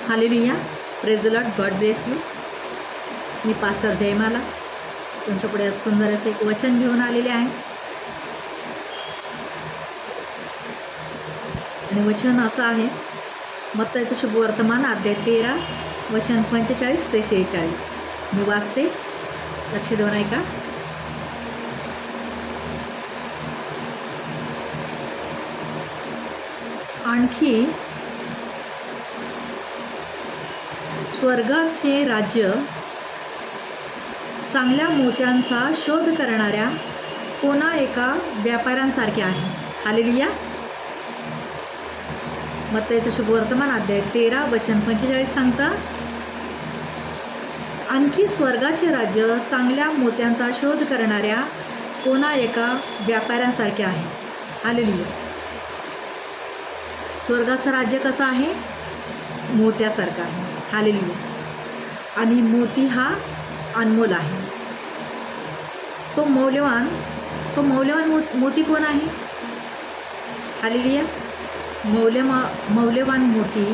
Hallelujah. Praise the Lord. God bless you. मी pastor Jaymala तुमच्यापुढे सुंदर असे एक वचन घेऊन आलेले आहे. आणि वचन असं आहे, मत्ताईचं शुभवर्तमान अध्याय 13 वचन 45 ते 46. मी वाचते, लक्ष देऊन ऐका. आणखी स्वर्गाचे राज्य चांगल्या मोत्यांचा शोध करणाऱ्या कोणा एका व्यापाऱ्यांसारखे आहे. हालेलुया. मत्ताईचं शुभवर्तमान अध्याय 13 वचन 45 सांगतं, आणखी स्वर्गाचे राज्य चांगल्या मोत्यांचा शोध करणाऱ्या कोणा एका व्यापाऱ्यांसारखे आहे. हालेलुया. स्वर्गाचं राज्य कसं आहे? मोत्यासारखं आहे. हालेलुया. आणि मोती हा अनमोल आहे. तो मौल्यवान मोती कोण आहे? हालेलुया. मौल्यवान मोती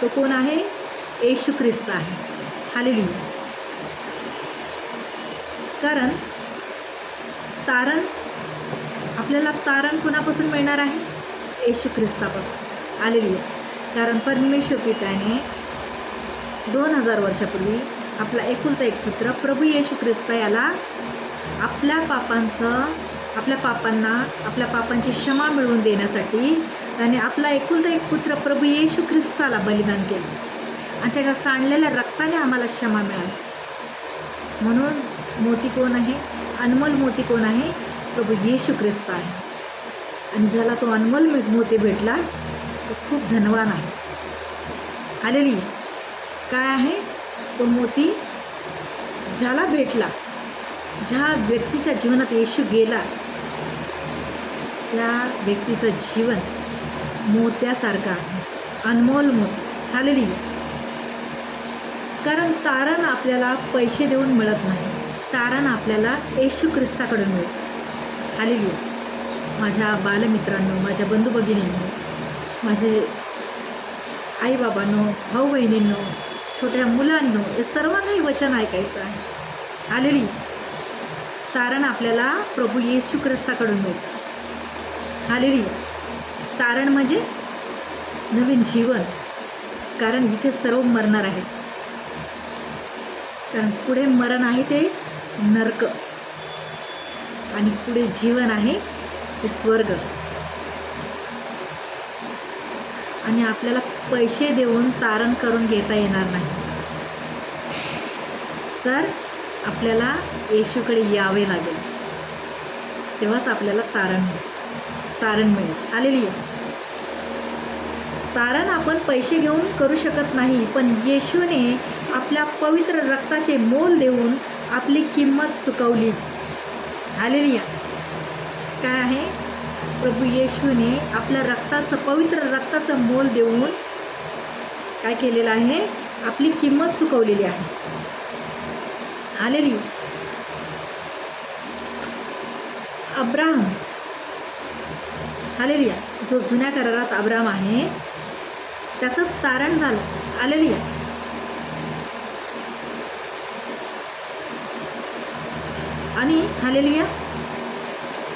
तो कोण आहे? येशू ख्रिस्त आहे. हालेलुया. कारण आपल्याला तारण कुणापासून मिळणार आहे? येशू ख्रिस्तापासून. हालेलुया. कारण परमेश्वर पित्याने 2000 वर्षापूर्वी आपला एकुलता एक पुत्र प्रभू येशू ख्रिस्त याला आपल्या पापांची क्षमा मिळवून देण्यासाठी त्याने आपला एकुलता एक पुत्र प्रभू येशू ख्रिस्ताला बलिदान केले आणि त्याच्या सांडलेल्या रक्ताने आम्हाला क्षमा मिळाली. म्हणून मोती कोण आहे? अनमोल मोती कोण आहे? प्रभू येशू ख्रिस्त आहे. आणि ज्याला तो अनमोल मोती भेटला तो खूप धनवान आहे. हालेलुया. काय आहे तो मोती? ज्याला भेटला, ज्या व्यक्तीच्या जीवनात येशू गेला, त्या व्यक्तीचं जीवन मोत्यासारखं आहे, अनमोल मोती. हालेलुया. कारण तारण आपल्याला पैसे देऊन मिळत नाही, तारण आपल्याला येशू ख्रिस्ताकडून मिळतं. हालेलुया. माझ्या बालमित्रांनो, माझ्या बंधू भगिनींनो, माझे आईबाबांनो, भाऊ बहिणींनो, छोट्या मुलांनो, हे सर्वांनाही वचन ऐकायचं आहे. हालेलुया. तारण आपल्याला प्रभू येशू ख्रिस्ताकडून मिळतं. हालेलुया. तारण म्हणजे नवीन जीवन. कारण इथे सर्व मरणार आहेत. कारण पुढे मरण आहे ते नरक आणि पुढे जीवन आहे ते स्वर्ग. आणि आपल्याला पैसे देऊन तारण करून घेता येणार नाही. तर आपल्याला येशूकडे यावे लागेल, तेव्हाच आपल्याला तारण मिळेल. हालेलुया. तारण आपण पैसे घेऊन करू शकत नाही, पण येशूने आपल्या पवित्र रक्ताचे मोल देऊन आपली किंमत चुकवली. हालेलुया. काय आहे? प्रभू येशूने आपल्या पवित्र रक्ताचं मोल देऊन काय केलेलं आहे? आपली किंमत चुकवलेली आहे. हालेलुया. अब्राहम, हालेलुया, जो जुन्या करारात अब्राहम आहे त्याचं तारण झालं. हालेलुया. आणि हालेलुया,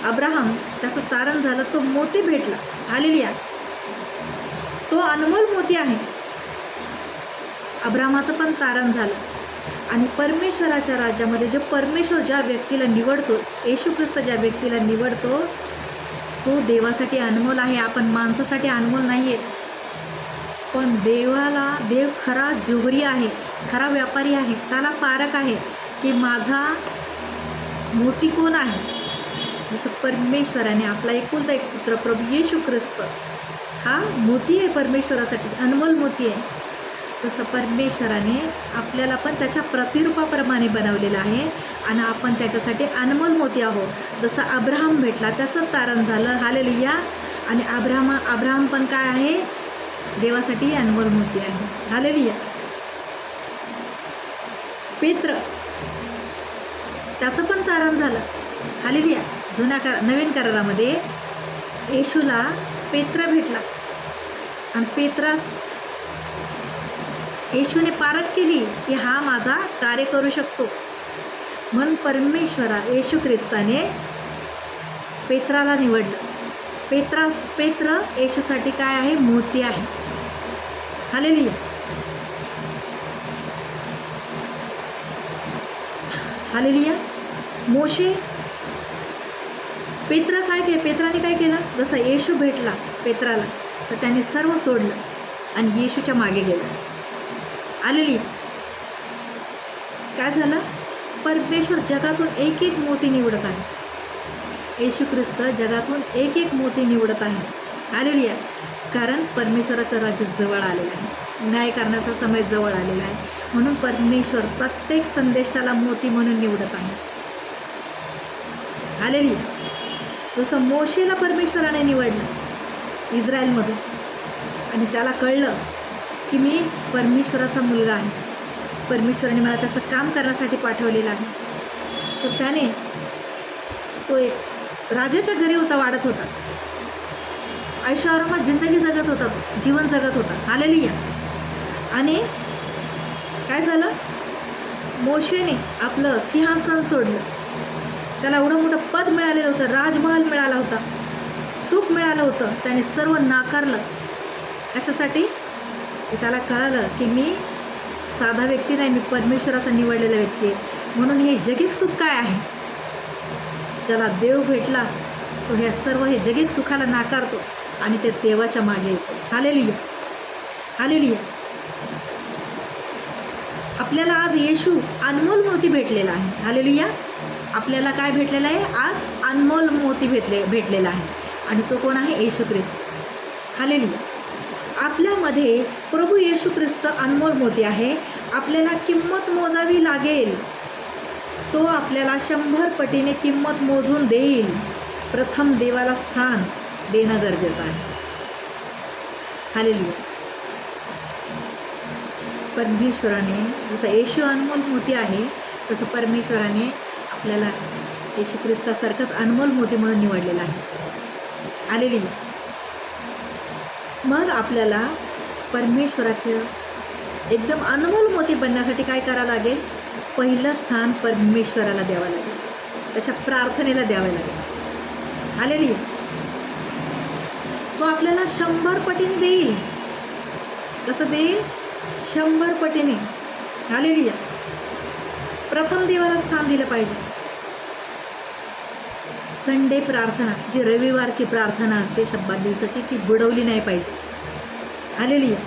अब्राहम त्याचं तारण झालं, तो मोती भेटला. हालेलुया. तो अनमोल मोती आहे. अब्राहमाचं पण तारण झालं. आणि परमेश्वराच्या राज्यामध्ये परमेश्वर ज्या व्यक्तीला निवडतो, येशू ख्रिस्त ज्या व्यक्तीला निवडतो, तो देवासाठी अनमोल आहे. आपण माणसासाठी अनमोल नाही आहे. पण देव खरा जोहरी आहे, खरा व्यापारी आहे, त्याला पारख आहे की माझा मोती कोण आहे. जसं परमेश्वराने आपला एकुलता एक पुत्र प्रभू येशू ख्रिस्त हा मोती आहे, परमेश्वरासाठी अनमोल मोती आहे. तसं परमेश्वराने आपल्याला पण त्याच्या प्रतिरूपाप्रमाणे बनवलेलं आहे आणि आपण त्याच्यासाठी अनमोल मोती आहोत. जसं अब्राहम भेटला, त्याचं तारण झालं. हालेलुया. आणि अब्राहम पण काय आहे? देवासाठी अनमोल मोती आहे. हालेलुया. पेत्र, त्याचं पण तारण झालं. हालेलुया. नवीन करारामध्ये येशूला पेत्र भेटला आणि पेत्रा येशूने पारख केली की हा माझा कार्य करू शकतो. म्हणून येशू ख्रिस्ताने पेत्राला निवडलं. पेत्र येशूसाठी काय आहे? मोती आहे. हालेलुया. हालेलुया. मोशे पेत्राने काय केलं? जसं येशू भेटला पेत्राला तर त्याने सर्व सोडलं आणि येशूच्या मागे गेलं. हालेलुया. काय झालं? परमेश्वर जगातून एक एक मोती निवडत आहे. येशू ख्रिस्त जगातून एक एक मोती निवडत आहे. हालेलुया. कारण परमेश्वराचं राज्य जवळ आलेलं आहे. न्याय करण्याचा समय जवळ आलेला आहे. म्हणून परमेश्वर प्रत्येक संदेष्टाला मोती म्हणून निवडत आहे. हालेलुया. जसं मोशेला परमेश्वराने निवडलं इस्रायलमधून आणि त्याला कळलं की मी परमेश्वराचा मुलगा आहे, परमेश्वराने मला त्याचं काम करण्यासाठी पाठवलेलं आहे. तर त्याने तो एक राजाच्या घरी होता, वाढत होता, ऐशोआरामात जिंदगी जगत होता, जीवन जगत होता. हालेलुया. आणि काय झालं? मोशेने आपलं सिंहासन सोडलं. त्याला एवढं मोठं पद मिळालेलं होतं, राजमहल मिळाला होता, सुख मिळालं होतं. त्याने सर्व नाकारलं. कशासाठी? त्याला कळालं की मी साधा व्यक्ती नाही, मी परमेश्वराचा निवडलेला व्यक्ती आहे. म्हणून हे जगिक सुख काय आहे? ज्याला देव भेटला तो हे जगिक सुखाला नाकारतो आणि ते देवाच्या मागे येतो. हालेलुया. हालेलुया. आपल्याला आज येशू अनमोल मोती भेटलेला आहे. हालेलुया. आपल्याला काय भेटलेलं आहे? आज अनमोल मोती भेटलेला आहे. आणि तो कोण आहे? येशू ख्रिस्त. हालेलुया. आपल्यामध्ये प्रभू येशू ख्रिस्त अनमोल मोती आहे. आपल्याला किंमत मोजावी लागेल. तो आपल्याला 100 पटीने किंमत मोजून देईल. प्रथम देवाला स्थान देणं गरजेचं आहे. हालेलुया. परमेश्वराने जसं येशू अनमोल मोती आहे तसं परमेश्वराने आपल्याला येशू ख्रिस्तासारखंच अनमोल मोती म्हणून निवडलेलं आहे. हालेलुया. मग आपल्याला परमेश्वराचं एकदम अनमोल मोती बनण्यासाठी काय करावं लागेल? पहिलं स्थान परमेश्वराला द्यावं लागेल, त्याच्या प्रार्थनेला द्यावं लागेल. हालेलुया. तो आपल्याला 100 पटीने देईल. कसं देईल? 100 पटीने. हालेलुया. प्रथम देवाला स्थान दिलं पाहिजे. संडे प्रार्थना, जी रविवारची प्रार्थना असते शब्दात दिवसाची, ती बुडवली नाही पाहिजे. हालेलुया.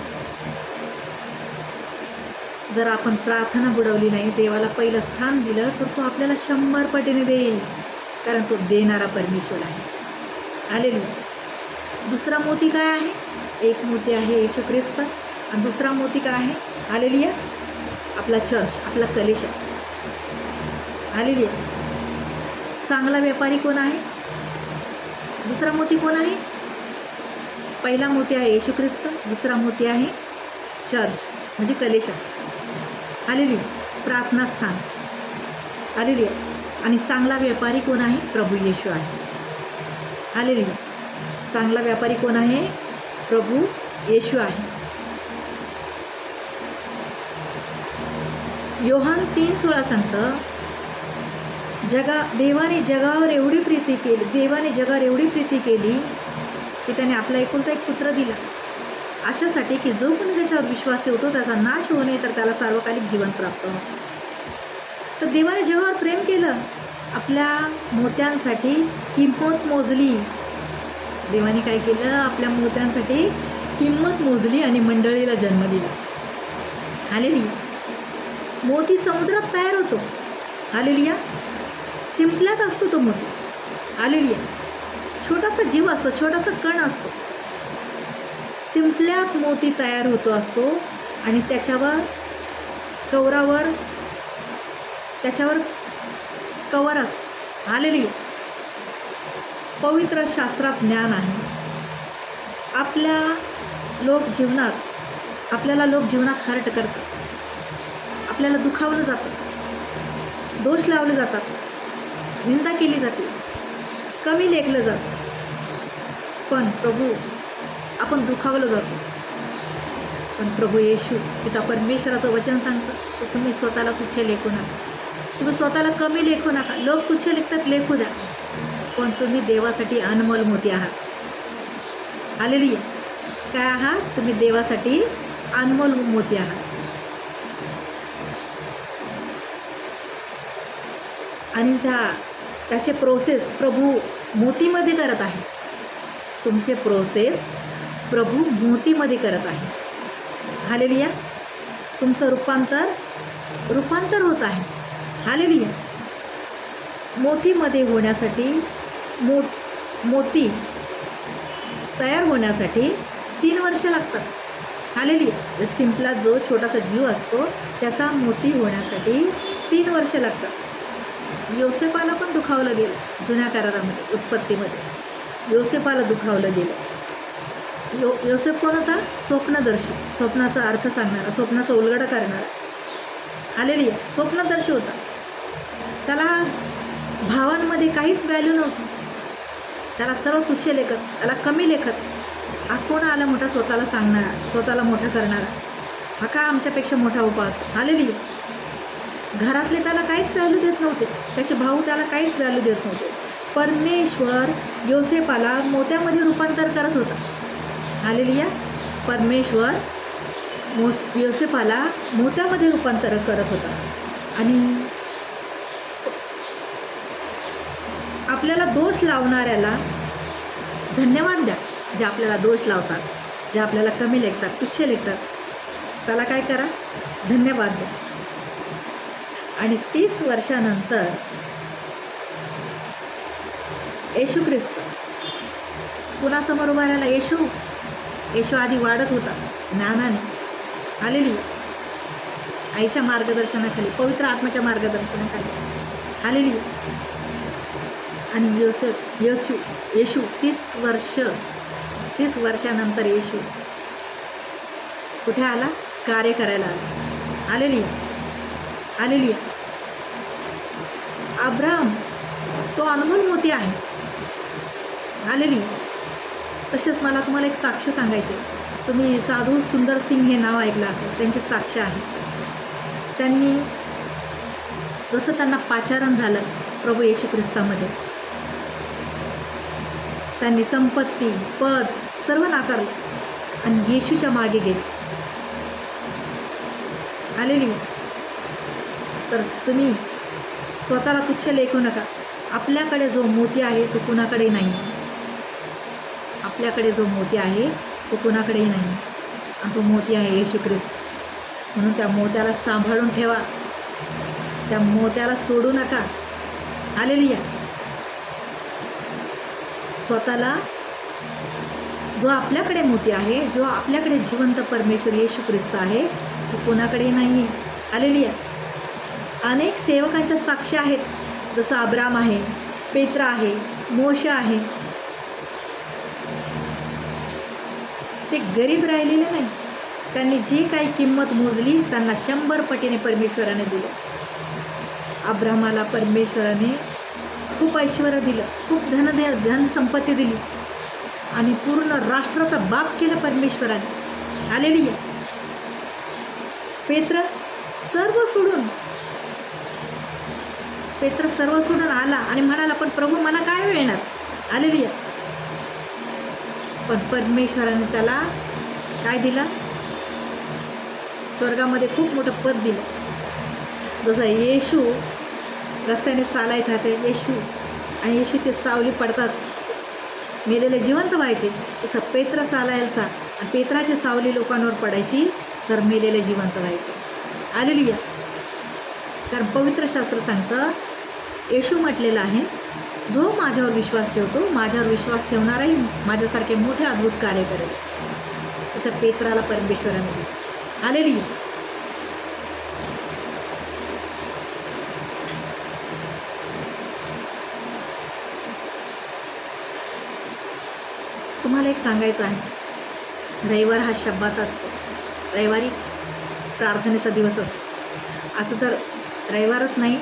जर आपण प्रार्थना बुडवली नाही, देवाला पहिलं स्थान दिलं तर तो आपल्याला 100 पटीने देईल, कारण तो देणारा परमेश्वर आहे. हालेलुया. दुसरा मोती काय आहे? एक मोती आहे येशू ख्रिस्त आणि दुसरा मोती काय आहे? हालेलुया. आपला चर्च, आपला कलेशा. हालेलुया. चांगला व्यापारी कोण आहे? दुसरा मोती कोण आहे? पहिला मोती आहे येशू ख्रिस्त, दुसरा मोती आहे चर्च म्हणजे कलेशा. हालेलुया. प्रार्थना स्थान. हालेलुया. आणि चांगला व्यापारी कोण आहे? प्रभू येशू आहे. हालेलुया. चांगला व्यापारी कोण आहे? प्रभू येशू आहे. योहान 3:16 सांगतं, देवाने जगावर एवढी प्रीती केली की त्याने आपला एकुलता एक पुत्र दिला, अशासाठी की जो कोणी त्याच्यावर विश्वास ठेवतो त्याचा नाश होऊ नये तर त्याला सार्वकालिक जीवन प्राप्त हो. तर देवाने जगावर प्रेम केलं, आपल्या मोत्यांसाठी किंमत मोजली. देवाने काय केलं? आपल्या मोत्यांसाठी किंमत मोजली आणि मंडळीला जन्म दिला. हालेलुया. मोती समुद्रात तयार होतो. हालेलुया. शिंपल्यात असतो तो मोती. हालेलुया. छोटासा जीव असतो, छोटासा कण असतो, शिंपल्यात मोती तयार होतो असतो आणि त्याच्यावर कवर असतं. हालेलुया. पवित्र शास्त्रात ज्ञान आहे. आपल्याला लोक जीवनात हर्ट करतात, आपल्याला दुखावलं जातं, दोष लावले जातात, निंदा केली जाते, कमी लेखलं जातं. पण प्रभू, आपण दुखावलं जातो, पण प्रभू येशू तिथं परमेश्वराचं वचन सांगतं की तुम्ही स्वतःला तुच्छ लेखू नका, तुम्ही स्वतःला कमी लेखू नका. लोक तुच्छ लेखतात, लेखू द्या, पण तुम्ही देवासाठी अनमोल मोती आहात. हालेलुया. काय आहात तुम्ही? देवासाठी अनमोल मोती आहात. आणि त्याचे प्रोसेस प्रभू मोतीमध्ये करत आहे. तुमचे प्रोसेस प्रभू मोतीमध्ये करत आहे. हालेलुया. तुमचं रूपांतर होत आहे. हालेलुया. मोतीमध्ये होण्यासाठी मोती तयार होण्यासाठी 3 वर्ष लागतात. हालेलुया. शिंपला जो छोटासा जीव असतो त्याचा मोती होण्यासाठी 3 वर्ष लागतात. योसेफाला पण दुखावलं गेलं जुन्या करारामध्ये, उत्पत्तीमध्ये योसेफाला दुखावलं गेलं. योसेफ कोण होता? स्वप्नदर्शी, स्वप्नाचा अर्थ सांगणारा, स्वप्नाचा उलगडा करणारा. हालेलुया. स्वप्नदर्शी होता. त्याला भावांमध्ये काहीच व्हॅल्यू नव्हती. त्याला सर्व तुच्छ लेखत, त्याला कमी लेखत. हा कोण आला मोठा स्वतःला सांगणारा, स्वतःला मोठा करणारा? हा का आमच्यापेक्षा मोठा उभा? हालेलुया. घरातले त्याला काहीच व्हॅल्यू देत नव्हते, त्याचे भाऊ त्याला काहीच व्हॅल्यू देत नव्हते. परमेश्वर योसेफाला मोत्यामध्ये रूपांतर करत होता. हालेलुया. परमेश्वर योसेफाला मोत्यामध्ये रूपांतर करत होता. आणि आपल्याला दोष लावणाऱ्याला धन्यवाद द्या. जे आपल्याला दोष लावतात, जे आपल्याला कमी लेखतात, तुच्छ लेखतात, त्याला काय करा? धन्यवाद द्या. आणि 30 वर्षानंतर येशू ख्रिस्त कुणासमोर उभा राहिला? येशू आधी वाढत होता ज्ञानाने. हालेलुया. आईच्या मार्गदर्शनाखाली, पवित्र आत्म्याच्या मार्गदर्शनाखाली. हालेलुया. आणि येशू 30 वर्षानंतर येशू कुठे आला? कार्य करायला आला. हालेलुया. हालेलुया. अब्राहम तो अनमोल मोती आहे. हालेलुया. तसेच मला तुम्हाला एक साक्ष सांगायचे. तुम्ही साधू सुंदर सिंग हे नाव ऐकलं असेल, त्यांचे साक्ष आहे. त्यांनी जसं त्यांना पाचारण झालं प्रभू येशू ख्रिस्तामध्ये, त्यांनी संपत्ती, पद सर्व नाकारलं आणि येशूच्या मागे गेले. हालेलुया. तर तुम्ही स्वतःला तुच्छ लेखू नका. आपल्याकडे जो मोती आहे तो कुणाकडेही नाही. आपल्याकडे जो मोती आहे तो कुणाकडेही नाही, आणि तो मोती आहे येशू ख्रिस्त. म्हणून त्या मोत्याला सांभाळून ठेवा, त्या मोत्याला सोडू नका. हालेलुया. स्वतःला जो आपल्याकडे मोती आहे, जो आपल्याकडे जिवंत परमेश्वर येशू ख्रिस्त आहे, तो कोणाकडेही नाही. हालेलुया. अनेक सेवकांच्या साक्ष आहेत, जसं अब्राम आहे, पेत्र आहे, मोशे आहे. ते गरीब राहिलेले नाही. त्यांनी जी काही किंमत मोजली त्यांना 100 पटीने परमेश्वराने दिलं. अब्रामाला परमेश्वराने खूप ऐश्वर्य दिलं, खूप धनसंपत्ती दिली आणि पूर्ण राष्ट्राचा बाप केलं परमेश्वराने. हालेलुया. पेत्र सर्व सोडून आला आणि म्हणाला, पण प्रभू मला काय मिळणार? हालेलुया. पण परमेश्वराने त्याला काय दिलं? स्वर्गामध्ये खूप मोठं पद दिलं. जसं येशू रस्त्याने चालायचा, ते येशू आणि येशूची सावली पडताच मेलेले जिवंत व्हायचे, तसं पेत्र चालायचा आणि पेत्राची सावली लोकांवर पडायची तर मेलेले जिवंत व्हायचे. हालेलुया. कारण पवित्र शास्त्र सांगतं, येशू म्हटलेलं आहे, जो माझ्यावर विश्वास ठेवतो, माझ्यावर विश्वास ठेवणाराही माझ्यासारखे मोठे अद्भुत कार्य करेल. तसं पेत्राला परमेश्वराने दिलं. हालेलुया. तुम्हाला एक सांगायचं आहे, रविवार हा शब्बात असतो. रविवारी प्रार्थनेचा दिवस असतो. असं तर रविवारच नाही,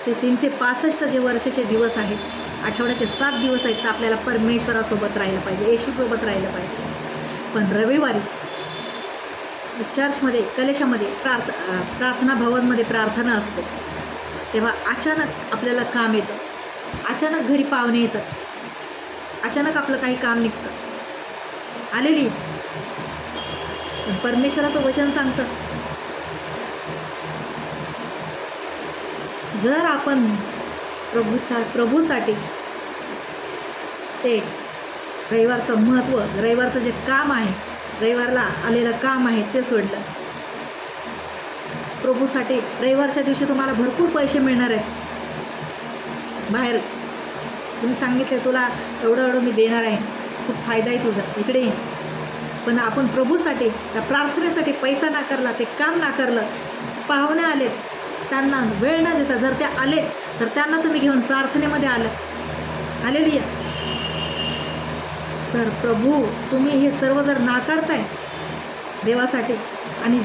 ते 365 जे वर्षाचे दिवस आहेत, आठवड्याचे 7 दिवस आहेत, तर आपल्याला परमेश्वरासोबत राहिलं पाहिजे, येशूसोबत राहिलं पाहिजे. पण रविवारी चर्चमध्ये कलेशामध्ये प्रार्थना भवनमध्ये प्रार्थना असते, तेव्हा अचानक आपल्याला काम येतं, अचानक घरी पाहुणे येतात, अचानक आपलं काही काम निघतं. आलेली परमेश्वराचं वचन सांगतं, जर आपण प्रभूसाठी ते रविवारचं महत्त्व, रविवारचं जे काम आहे, रविवारला आलेलं काम आहे ते सोडलं, प्रभूसाठी रविवारच्या दिवशी तुम्हाला भरपूर पैसे मिळणार आहेत. बाहेर तुम्ही सांगितले तुला एवढं मी देणार आहे, खूप फायदा आहे तुझा, इकडे ये. पण आपण प्रभूसाठी, त्या प्रार्थनेसाठी पैसा नाकारला, ते काम नाकारलं, पाहुणे आलेत, त्यांना वेळ न देता जर ते आले तर त्यांना तुम्ही घेऊन प्रार्थनेमध्ये आलेली आहे, तर प्रभू तुम्ही हे सर्व जर नाकारताय देवासाठी आणि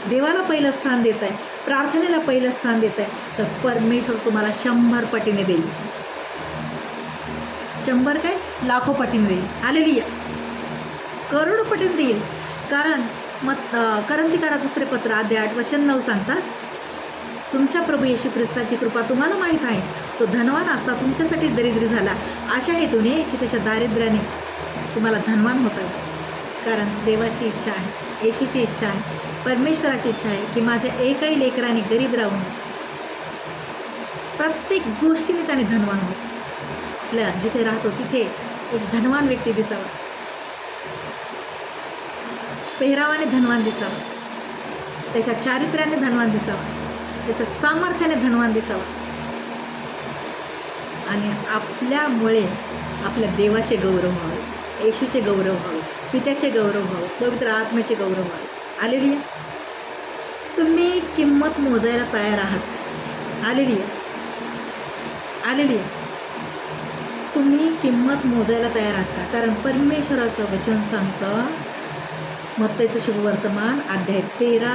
देवाला पहिलं स्थान देत आहे, प्रार्थनेला पहिलं स्थान देत आहे, तर परमेश्वर तुम्हाला 100 पटीने देईल. 100 काय लाखो पटीने देईल. आलेली आहे, करोडो पटीने देईल. कारण करंतीकारा 2 पत्र अध्याय 8 वचन 9 सांगतात, तुमच्या प्रभू येशू ख्रिस्ताची कृपा तुम्हाला माहीत आहे, तो धनवान असता तुमच्यासाठी दरिद्री झाला, अशा हेतूने की त्याच्या दारिद्र्याने तुम्हाला धनवान होता येईल. कारण देवाची इच्छा आहे, येशूची इच्छा आहे, परमेश्वराची इच्छा आहे की माझ्या एकही लेकराने गरीब राहून प्रत्येक गोष्टीने त्याने धनवान हो. आपल्या जिथे राहतो तिथे एक धनवान व्यक्ती दिसावा, पेहरावाने धनवान दिसावा, त्याच्या चारित्र्याने धनवान दिसावा, त्याच्या सामर्थ्याने धनवान दिसावा, आणि आपल्यामुळे आपल्या देवाचे गौरव व्हावे, येशूचे गौरव व्हावे, पित्याचे गौरव व्हावे, पवित्र आत्म्याचे गौरव व्हावे. आलेली आहे. तुम्ही किंमत मोजायला तयार आहात. आलेली आहे. आलेली आहे. तुम्ही किंमत मोजायला तयार आहात का? कारण परमेश्वराचं वचन सांगतं, मत्तईचं शुभवर्तमान अध्याय 13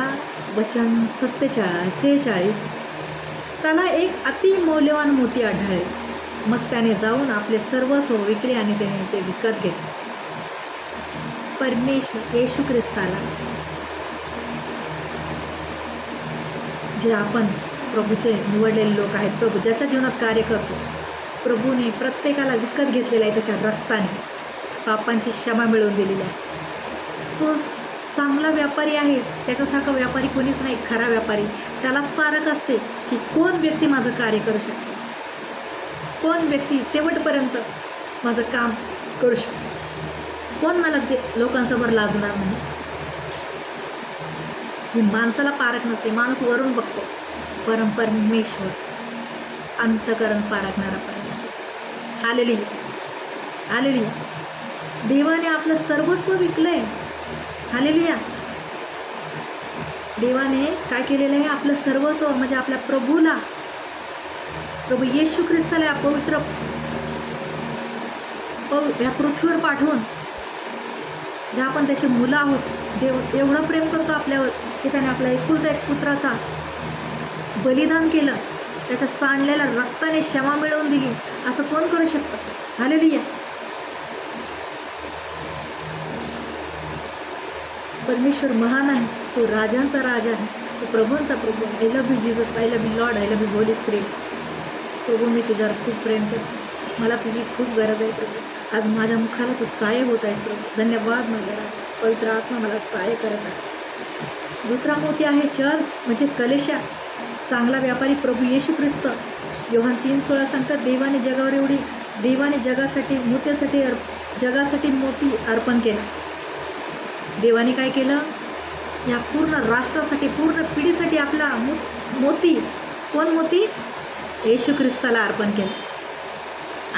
वचन 46, त्याला एक अतिमौल्यवान मोती आढळले, मग त्याने जाऊन आपले सर्वस्व विकले आणि त्याने ते विकत घेतले. परमेश्वर येशू ख्रिस्ताला जे आपण प्रभूचे निवडलेले लोक आहेत, प्रभू ज्याच्या जीवनात कार्य करतो, प्रभूने प्रत्येकाला विकत घेतलेला आहे त्याच्या रक्ताने, पापांची क्षमा मिळवून दिलेली आहे. तो चांगला व्यापारी आहे, त्याच्यासारखा व्यापारी कोणीच नाही. खरा व्यापारी त्यालाच पारख असते की कोण व्यक्ती माझं कार्य करू शकते, कोण व्यक्ती शेवटपर्यंत माझं काम करू शकते, कोण मला लोकांसमोर लाजणार नाही. ही माणसाला पारख नसते, माणूस वरून बघतो, परमेश्वर अंतकरण पारखणारा परमेश्वर. आलेली आलेली देवाने आपलं सर्वस्व विकलंय. हालेलुया. देवाने काय केलेलं आहे? आपलं सर्वस्व म्हणजे आपल्या प्रभूला, प्रभू येशू ख्रिस्ताला पवित्र या पृथ्वीवर पाठवून, जे आपण त्याची मुलं आहोत, देव एवढं प्रेम करतो आपल्यावर की त्याने आपल्या एकुलता एक पुत्राचा बलिदान केलं, त्याच्या सांडलेल्या रक्ताने क्षमा मिळवून दिली. असं कोण करू शकतं? हालेलुया. परमेश्वर महान आहे, तो राजांचा राजा आहे, तो प्रभूंचा प्रभू. I love you Jesus, I love you Lord, I love you Holy Spirit. प्रभू मी तुझ्यावर खूप प्रेम करतो, मला तुझी खूप गरज आहे प्रभू. आज माझ्या मुखाला तू सहाय्य होत आहेस प्रभू. धन्यवाद माझ्या पवित्र आत्मा मला सहाय्य करत आहे. दुसरा मोती आहे चर्च म्हणजे कलेशा. चांगला व्यापारी प्रभू येशू ख्रिस्त. योहान 3:16 सांगतात, देवाने जगासाठी जगासाठी मोती अर्पण केला. देवाने काय केलं? या पूर्ण राष्ट्रासाठी, पूर्ण पिढीसाठी आपला मोती, कोण मोती? येशू ख्रिस्ताला अर्पण केलं.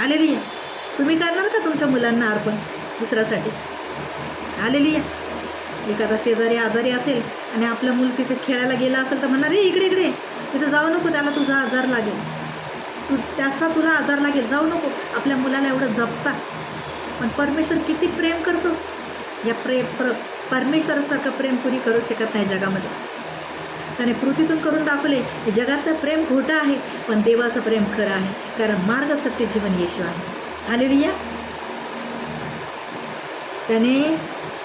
आलेली आहे. तुम्ही करणार का तुमच्या मुलांना अर्पण दुसऱ्यासाठी? आलेली आहे. एखादा शेजारी आजारी असेल आणि आपलं मूल तिथे खेळायला गेलं असेल तर म्हणणार, रे इकडे तिथं जाऊ नको, त्याला तुझा आजार लागेल, त्याचा तुला आजार लागेल, जाऊ नको. आपल्या मुलाला एवढं जपता. पण परमेश्वर किती प्रेम करतो. या परमेश्वरासारखं प्रेम कुणी करू शकत नाही जगामध्ये. त्याने कृतीतून करून दाखवले. जगातलं प्रेम खोटं आहे, पण देवाचं प्रेम खरं आहे, कारण मार्ग, सत्य, जीवन येशू आहे. हालेलुया.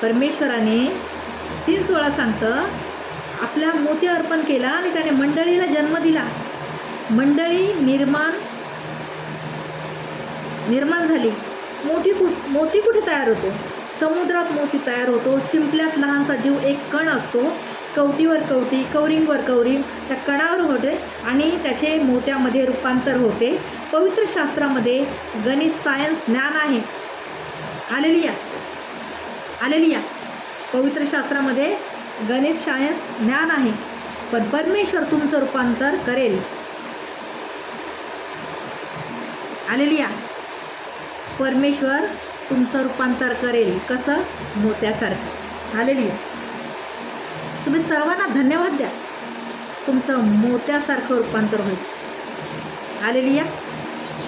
परमेश्वराने 3:16 सांगतं, आपल्या मोती अर्पण केला आणि त्याने मंडळीला जन्म दिला. मंडळी निर्माण झाली. मोती कुठे तयार होतो? समुद्रात मोती तयार होतो. शिंपल्यात लहानसा जीव एक कण असतो, कवटीवर कवटी, कवरिंगवर कवरिंग त्या कणावर होते आणि त्याचे मोत्यामध्ये रूपांतर होते. पवित्र शास्त्रामध्ये गणित, सायन्स, ज्ञान आहे. Hallelujah, hallelujah. पवित्र शास्त्रामध्ये गणित, सायन्स, ज्ञान आहे, पण परमेश्वर तुमचं रूपांतर करेल. हालेलुया. परमेश्वर तुमचं रूपांतर करेल. कसं? मोत्यासारखं. हालेलुया. तुम्ही सर्वांना धन्यवाद द्या. तुमचं मोत्यासारखं रूपांतर होईल. Hallelujah,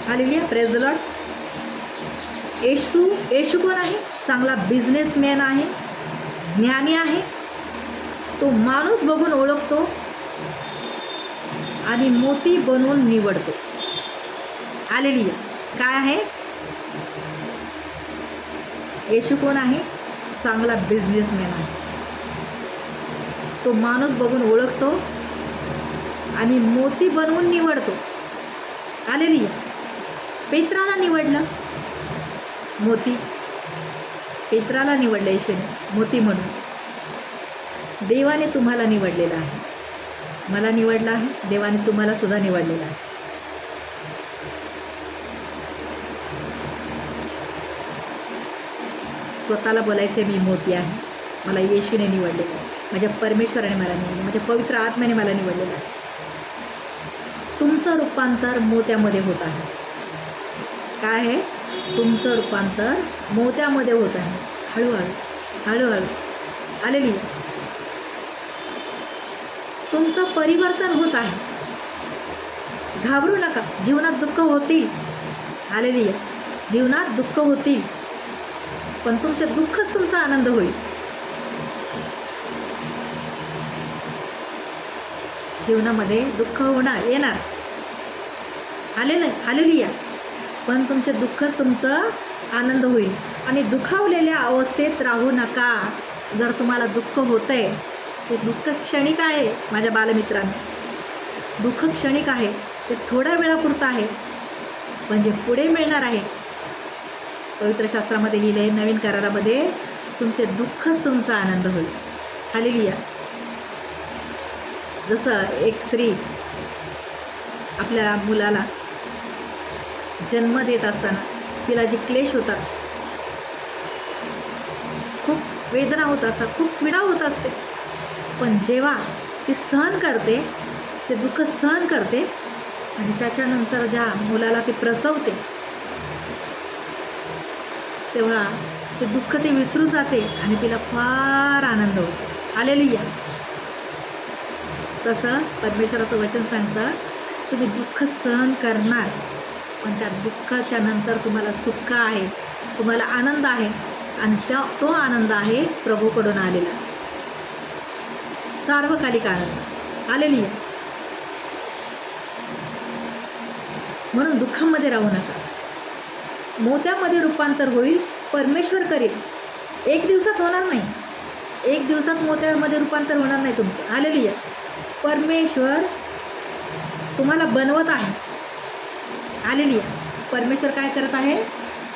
hallelujah. Praise the Lord. Yeshu कोण आहे? चांगला बिझनेसमॅन आहे, ज्ञानी आहे. तो माणूस बघून ओळखतो आणि मोती बनवून निवडतो. हालेलुया. काय आहे? येशू कोण आहे? चांगला बिझनेसमॅन आहे. तो माणूस बघून ओळखतो आणि मोती बनवून निवडतो. हालेलुया. पेत्राला निवडलं, मोती. पेत्राला निवडलं येशूने मोती म्हणून. देवाने तुम्हाला निवडलेलं आहे, मला निवडलं आहे, देवाने तुम्हाला सुद्धा निवडलेलं आहे. स्वतःला बोलायचे मी मोती आहे, मला येशूने निवडलेलं आहे, माझ्या परमेश्वराने मला निवडलं, माझ्या पवित्र आत्म्याने मला निवडलेलं आहे. तुमचं रूपांतर मोत्यामध्ये होत आहे. काय आहे? तुमचं रूपांतर मोत्यामध्ये होत आहे. हळूहळू, हळूहळू. हालेलुया. तुमचं परिवर्तन होत आहे. घाबरू नका. जीवनात दुःख होतील. हालेलुया. जीवनात दुःख होतील, पण तुमचे दुःखच तुमचा आनंद होईल. जीवनामध्ये दुःख होणार, येणार. हालेलुया. पण तुमचे दुःखच तुमचं आनंद होईल. आणि दुखावलेल्या अवस्थेत राहू नका. जर तुम्हाला दुःख होतं आहे, ते दुःख क्षणिक आहे माझ्या बालमित्रांनो. दुःख क्षणिक आहे, ते थोड्या वेळापुरतं आहे, पण जे पुढे मिळणार आहे, पवित्र शास्त्रामध्ये लिहिले, नवीन करारामध्ये, तुमचे दुःखच तुमचा आनंद होईल. हालेलुया. जसं एक स्त्री आपल्या मुलाला जन्म देत असताना तिला जे क्लेश होतात, खूप वेदना होत असतात, खूप पीडा होत असते, पण जेव्हा ती सहन करते, ते दुःख सहन करते आणि त्याच्यानंतर ज्या मुलाला ती प्रसवते, तेव्हा ते दुःख ते विसरून जाते आणि तिला फार आनंद होतो. हालेलुया. तसं परमेश्वराचं वचन सांगतं, तुम्ही दुःख सहन करणार, पण त्या दुःखाच्या नंतर तुम्हाला सुख आहे, तुम्हाला आनंद आहे, आणि तो आनंद आहे प्रभूकडून आलेला, सार्वकालिक आनंद. हालेलुया. म्हणून दुःखामध्ये राहू नका. मोत्यामध्ये रूपांतर होईल, परमेश्वर करेल. एक दिवसात होणार नाही, एक दिवसात मोत्यामध्ये रूपांतर होणार नाही तुमचं. हालेलुया. परमेश्वर तुम्हाला बनवत आहे. हालेलुया. परमेश्वर काय करत आहे?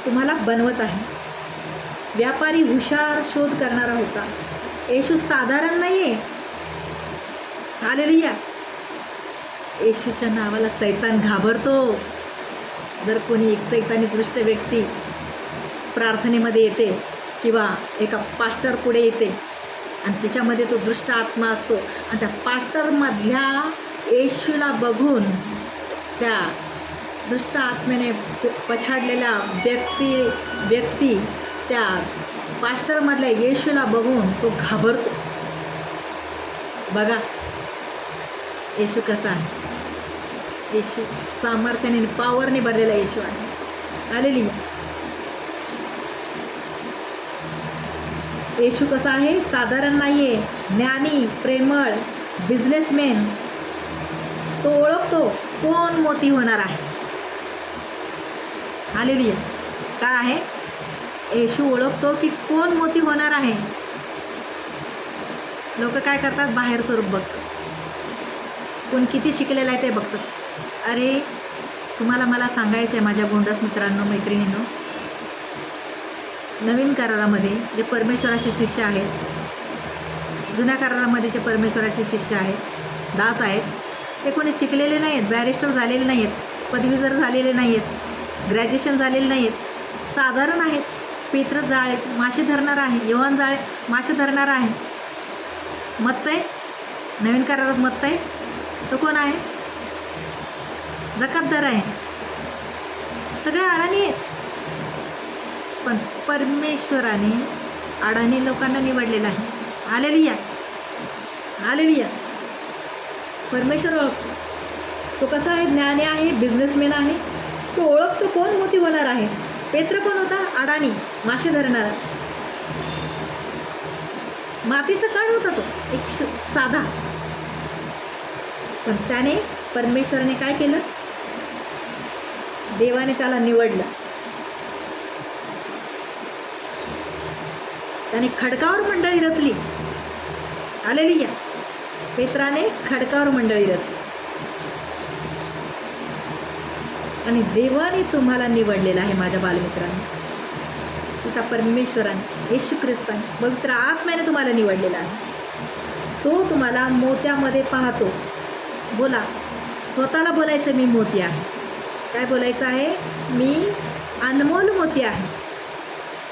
तुम्हाला बनवत आहे. व्यापारी हुशार शोध करणारा होता. येशू साधारण नाही आहे. हालेलुया. येशूच्या नावाला सैतान घाबरतो. जर कोणी एक सैतानी दृष्ट व्यक्ती प्रार्थनेमध्ये येते किंवा एका पास्टर पुढे येते आणि तिच्यामध्ये तो दृष्ट आत्मा असतो आणि त्या पास्टरमधल्या येशूला बघून त्या दुष्ट आत्म्याने पछाडलेला व्यक्ती त्या पास्टरमधल्या येशूला बघून तो घाबरतो. बघा येशू कसा आहे. येशू सामर्थ्याने, पॉवरने भरलेला येशू आहे. हालेलुया. येशू कसा आहे? साधारण नाही आहे, ज्ञानी, प्रेमळ, बिझनेसमॅन. तो ओळखतो कोण मोती होणार आहे. हालेलुया. काय आहे? येशू ओळखतो की कोण मोती होणार आहे. लोक काय करतात, बाहेर स्वरूप बघतात, कोण किती शिकलेलं आहे ते बघतात. अरे तुम्हाला मला सांगायचं आहे माझ्या गोंडस मित्रांनो, मैत्रिणींनो, नवीन करारामध्ये जे परमेश्वराचे शिष्य आहेत, जुन्या करारामध्ये जे परमेश्वराचे शिष्य आहेत, दास आहेत, ते कोणी शिकलेले नाही आहेत, बॅरिस्टर झालेले नाही आहेत, पदवीधर झालेले नाही आहेत, ग्रॅज्युएशन झालेले नाही आहेत, साधारण आहेत. पेत्र जाळे मासे धरणार आहे, योहान जाळे मासे धरणार आहे. मत्तय नवीन करारात मत्तय तो कोण आहे? जकातदार आहे. सगळे अडाणी आहेत. पण परमेश्वराने अडाणी लोकांना निवडलेलं आहे. Hallelujah, hallelujah. परमेश्वर ओळखतो. तो कसा आहे? ज्ञानी आहे, बिझनेसमॅन आहे. तो ओळखतो कोण मोठी होणार आहे. पेत्र कोण होता? अडाणी, मासे धरणारा, मातीचा कण होता तो, एक साधा. पण त्याने, परमेश्वराने काय केलं? देवाने त्याला निवडलं. त्याने खडकावर मंडळी रचली. हालेलुया. पेत्राने खडकावर मंडळी रचली. आणि देवाने तुम्हाला निवडलेलं आहे माझ्या बालमित्रांनी. तुझा परमेश्वराने, येशू ख्रिस्ताने, पवित्र आत्म्याने तुम्हाला निवडलेला आहे. तो तुम्हाला मोत्यामध्ये पाहतो. बोला, स्वतःला बोलायचं मी मोती आहे. काय बोलायचं आहे? मी अनमोल मोती आहे.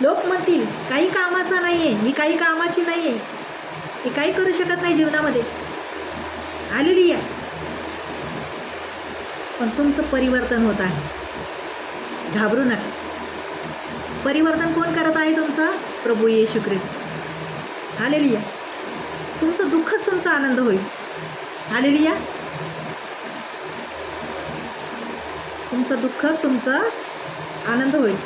लोक म्हणतील काही कामाचा नाही आहे, मी काही कामाची नाही आहे, मी काही करू शकत नाही जीवनामध्ये. हालेलुया. पण तुमचं परिवर्तन होत आहे. घाबरू नका. परिवर्तन कोण करत आहे तुमचं? प्रभू येशू ख्रिस्त. हालेलुया. तुमचं दुःखच तुमचा आनंद होईल. हालेलुया. तुमचं दुःखच तुमचा आनंद होईल.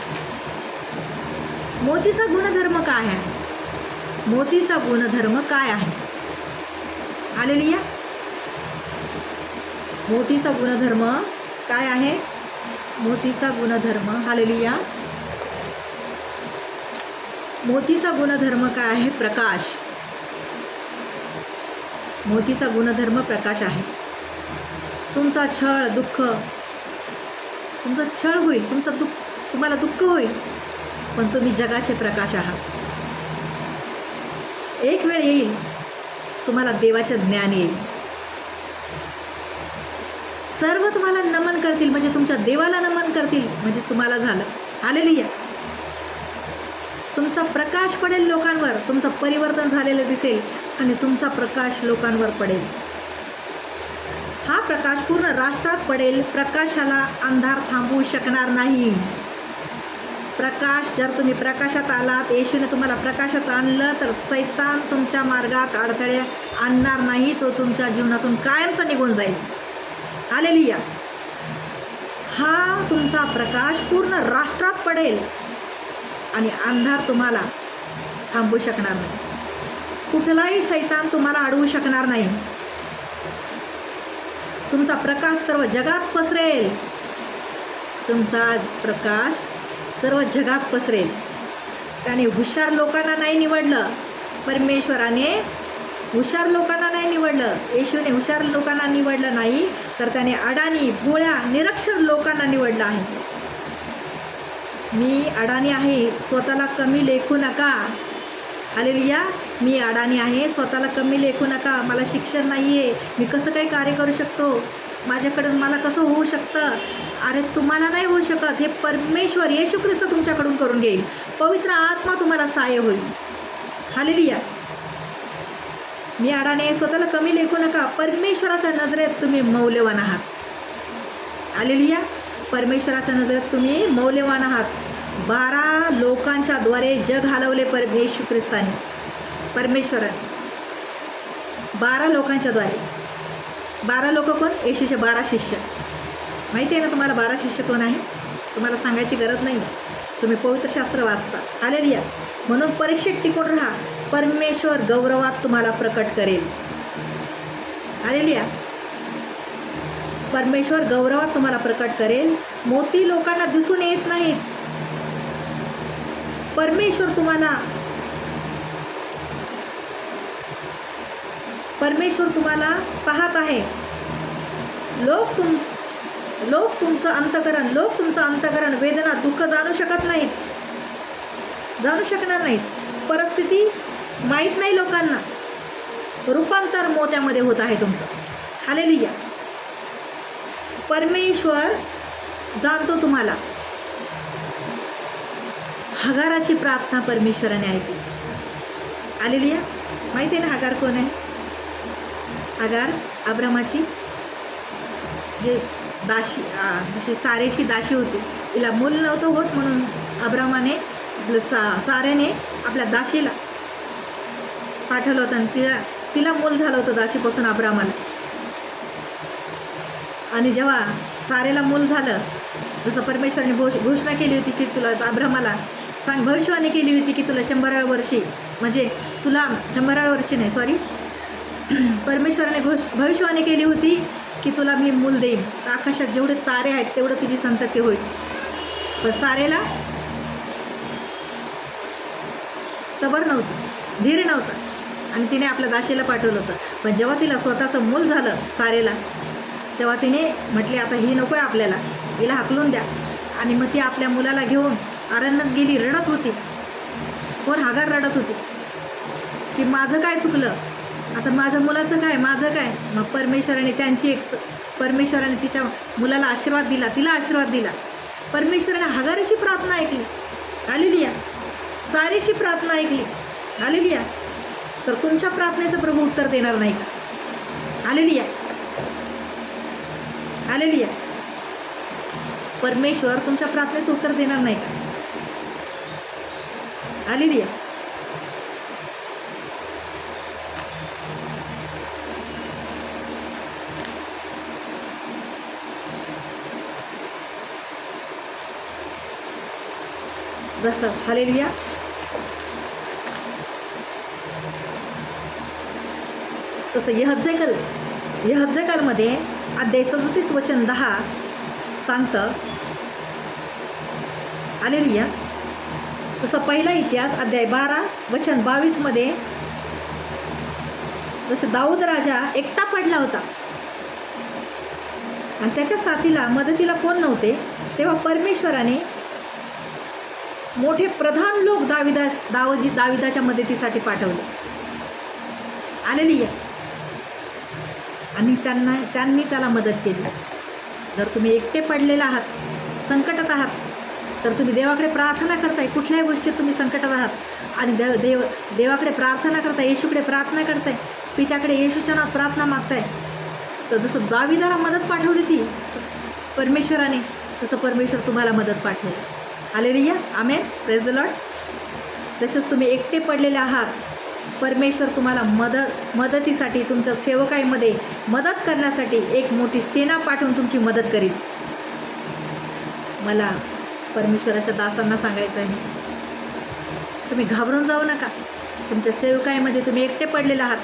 मोतीचा गुणधर्म काय आहे? मोतीचा गुणधर्म काय आहे? हालेलुया. मोतीचा गुणधर्म काय आहे? मोतीचा गुणधर्म, हालेलुया. मोतीचा गुणधर्म काय आहे? प्रकाश. मोतीचा गुणधर्म प्रकाश आहे. तुमचा छळ, दुःख, तुमचा छळ होईल, तुम्हाला दुःख होईल, पण तुम्ही जगाचे प्रकाश आहात. एक वेळ येईल तुम्हाला देवाचे ज्ञान येईल. सर्व तुम्हाला नमन करतील, म्हणजे तुमच्या देवाला नमन करतील, म्हणजे तुम्हाला झालं. हालेलुया. तुमचा प्रकाश पडेल लोकांवर. तुमचं परिवर्तन झालेलं दिसेल आणि तुमचा प्रकाश लोकांवर पडेल. हा प्रकाश पूर्ण राष्ट्रात पडेल. प्रकाशाला अंधार थांबवू शकणार नाही. प्रकाश, जर तुम्ही प्रकाशात आलात, येशूने तुम्हाला प्रकाशात आणलं, तर सैतान तुमच्या मार्गात अडथळे आणणार नाही. तो तुमच्या जीवनातून कायमचा निघून जाईल. हालेलुया. हा तुमचा प्रकाश पूर्ण राष्ट्रात पडेल आणि अंधार तुम्हाला थांबवू शकणार नाही. कुठलाही सैतान तुम्हाला अडवू शकणार नाही. तुमचा प्रकाश सर्व जगात पसरेल. तुमचा प्रकाश सर्व जगात पसरेल. त्याने हुशार लोकांना नाही निवडलं. परमेश्वराने हुशार लोकांना नाही निवडलं. येशूने हुशार लोकांना निवडलं नाही, तर त्याने अडाणी, भोळ्या, निरक्षर लोकांना निवडलं आहे. मी अडाणी आहे, स्वतःला कमी लेखू नका. हालेलुया. मी अडाणी आहे, स्वतःला कमी लेखू नका. मला शिक्षण नाही आहे, मी कसं काही कार्य करू शकतो, माझ्याकडून मला कसं होऊ शकतं? अरे तुम्हाला नाही होऊ शकत. हे परमेश्वर येशू ख्रिस्त तुमच्याकडून करून घेईल. पवित्र आत्मा तुम्हाला सहाय्य होईल. हालेलुया. मी अडाणी आहे, स्वतःला कमी लेखू नका. परमेश्वराच्या नजरेत तुम्ही मौल्यवान आहात. हालेलुया. परमेश्वराच्या नजरेत तुम्ही मौल्यवान आहात. 12 लोकांच्या द्वारे जग हलवले येशू ख्रिस्ताने. परमेश्वराने 12 लोकांच्या द्वारे. 12 लोक कोण? येशूचे 12 शिष्य. माहिती आहे ना तुम्हाला 12 शिष्य कोण आहे? तुम्हाला सांगायची गरज नाही. तुम्ही पवित्र शास्त्र वाचता. हालेलुया. म्हणून परीक्षेत टिकून राहा. परमेश्वर गौरवात तुम्हाला प्रकट करेल. हालेलुया. परमेश्वर गौरवात तुम्हाला प्रकट करेल. मोती लोकांना दिसून येत नाहीत. परमेश्वर तुम्हाला परमेश्वर तुम्हाला पाहत आहे. लोक तुमचं अंतकरण वेदना दुःख जाणू शकत नाहीत, जाणू शकणार नाहीत. परिस्थिती माहीत नाही लोकांना. रूपांतर मोत्यामध्ये होत आहे तुमचं. हालेलुया. परमेश्वर जाणतो तुम्हाला. हगाराची प्रार्थना परमेश्वराने ऐकली. हालेलुया. माहिती आहे ना हगार कोण आहे? हगार अब्रामाची जे दाशी, जशी सारेची दाशी होती. तिला मूल नव्हतं होत म्हणून अब्रामाने साऱ्याने आपल्या दाशीला पाठवलं होतं आणि तिला मूल झालं होतं दाशीपासून अब्रामाला. आणि जेव्हा सारेला मूल झालं, जसं परमेश्वराने घोषणा केली होती की तुला अब्रामाला भविष्यवाणी केली होती की तुला 100व्या वर्षी, म्हणजे तुला 100व्या वर्षी नाही, सॉरी, परमेश्वराने भविष्यवाणी केली होती की तुला मी मूल देईन. आकाशात जेवढे तारे आहेत तेवढं तुझी संतती होईल. पण सारेला सबर नव्हतं, धीर नव्हता आणि तिने आपल्या दाशीला पाठवलं होतं. पण जेव्हा तिला स्वतःचं मूल झालं सारेला, तेव्हा तिने म्हटले आता ही नको आहे आपल्याला, हिला हाकलून द्या. आणि मग ती आपल्या मुलाला घेऊन अरण्यात गेली. रडत होती. कोण? हगार रडत होती की माझं काय चुकलं, आता माझं मुलाचं काय, माझं काय. मग परमेश्वराने तिच्या मुलाला आशीर्वाद दिला, तिला आशीर्वाद दिला. परमेश्वराने हगारीची प्रार्थना ऐकली. हालेलुया. सारीची प्रार्थना ऐकली. हालेलुया. तर तुमच्या प्रार्थनेचं प्रभू उत्तर देणार नाही का? हालेलुया. हालेलुया. परमेश्वर तुमच्या प्रार्थनेचं उत्तर देणार नाही का? हालेलुया. बस. हालेलुया. तसं यहज्जेकालमध्ये अध्याय 37 वचन 10 सांगतं. हालेलुया. तसं पहिला इतिहास अध्याय 12 वचन 22 जसं दाऊद राजा एकटा पडला होता आणि त्याच्या साथीला मदतीला कोण नव्हते, तेव्हा परमेश्वराने मोठे प्रधान लोक दाविदाच्या मदतीसाठी पाठवले. हालेलुया. आणि त्यांनी त्याला मदत केली. जर तुम्ही एकटे पडलेले आहात, संकटात आहात, तर तुम्ही देवाकडे प्रार्थना करताय. कुठल्याही गोष्टीत तुम्ही संकटात आहात आणि देवाकडे प्रार्थना करताय, येशूकडे प्रार्थना करताय, पित्याकडे येशूच्या नावात प्रार्थना मागताय, तर जसं दाविदाला मदत पाठवली ती परमेश्वराने, तसं परमेश्वर तुम्हाला मदत पाठवेल. Hallelujah. Amen. Praise the Lord. तसेच तुम्ही एकटे पडलेले आहात, परमेश्वर तुम्हाला मदतीसाठी, तुमच्या सेवकाईमध्ये मदत करण्यासाठी एक मोठी सेना पाठवून तुमची मदत करील. मला परमेश्वराच्या दासांना सांगायचं आहे, तुम्ही घाबरून जाऊ नका. तुमच्या सेवकाईमध्ये तुम्ही एकटे पडलेले आहात,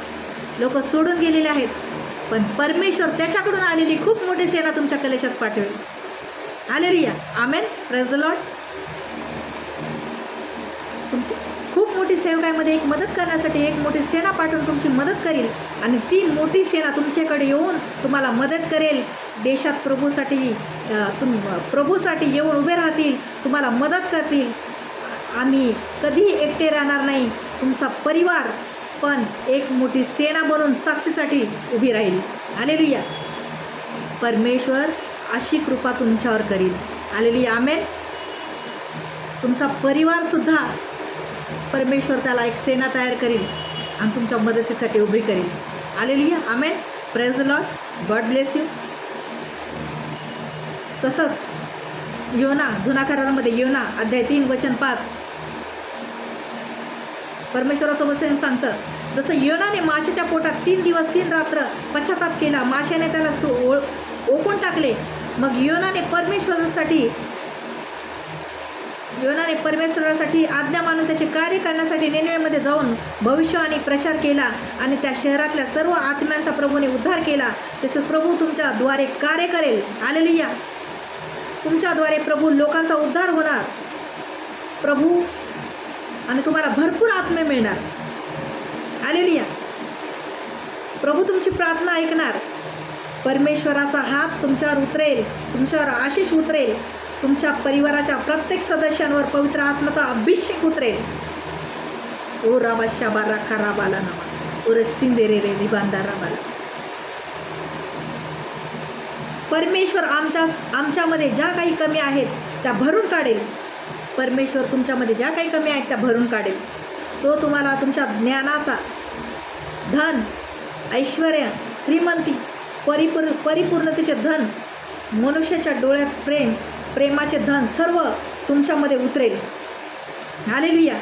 लोक सोडून गेलेले आहेत, पण परमेश्वर त्याच्याकडून आलेली खूप मोठी सेना तुमच्या कलेशात पाठवेल. Hallelujah. Amen. Praise the Lord. तुमची खूप मोठी सेवकाईमध्ये एक मदत करण्यासाठी एक मोठी सेना पाठवून तुमची मदत करेल आणि ती मोठी सेना तुमच्याकडे येऊन तुम्हाला मदत करेल. देशात प्रभूसाठी येऊन उभे राहतील, तुम्हाला मदत करतील. आम्ही कधीही एकटे राहणार नाही. तुमचा परिवार पण एक मोठी सेना बनून साक्षीसाठी उभी राहील. हालेलुया. परमेश्वर अशी कृपा तुमच्यावर करील. हालेलुया. आमेन. तुमचा परिवारसुद्धा परमेश्वर त्याला एक सेना तयार करील आणि तुमच्या मदतीसाठी उभी करील. Hallelujah. Amen. Praise the Lord. God bless you. तसंच योना, जुना करारामध्ये योना अध्याय 3 वचन 5 परमेश्वराचं वचन सांगतं, जसं योनाने माशाच्या पोटात 3 दिवस 3 रात्र पश्चाताप केला, माशाने त्याला ओकून टाकले. मग योनाने परमेश्वरासाठी आज्ञा मानून त्याचे कार्य करण्यासाठी निनेवेमध्ये जाऊन भविष्यवाणी प्रचार केला आणि त्या शहरातल्या सर्व आत्म्यांचा प्रभूने उद्धार केला. तसेच प्रभू तुमच्याद्वारे कार्य करेल. हालेलुया. तुमच्याद्वारे प्रभू लोकांचा उद्धार होणार प्रभू, आणि तुम्हाला भरपूर आत्मे मिळणार. हालेलुया. प्रभू तुमची प्रार्थना ऐकणार. परमेश्वराचा हात तुमच्यावर उतरेल, तुमच्यावर आशीष उतरेल, तुमच्या परिवाराच्या प्रत्येक सदस्यांवर पवित्र आत्म्याचा अभिषेक उतरेल. ओ राबा शाबा राखा राबाला नावा ओ रसिंदे रे रे रिबांदा राबाला. परमेश्वर आमच्यामध्ये ज्या काही कमी आहेत त्या भरून काढेल. परमेश्वर तुमच्यामध्ये ज्या काही कमी आहेत त्या भरून काढेल. तो तुम्हाला तुमच्या ज्ञानाचा, धन, ऐश्वर्य, श्रीमंती, परिपूर्णतेचे धन, मनुष्याच्या डोळ्यात प्रेमाचे धन सर्व तुमच्यामध्ये उतरेल. हालेलुया.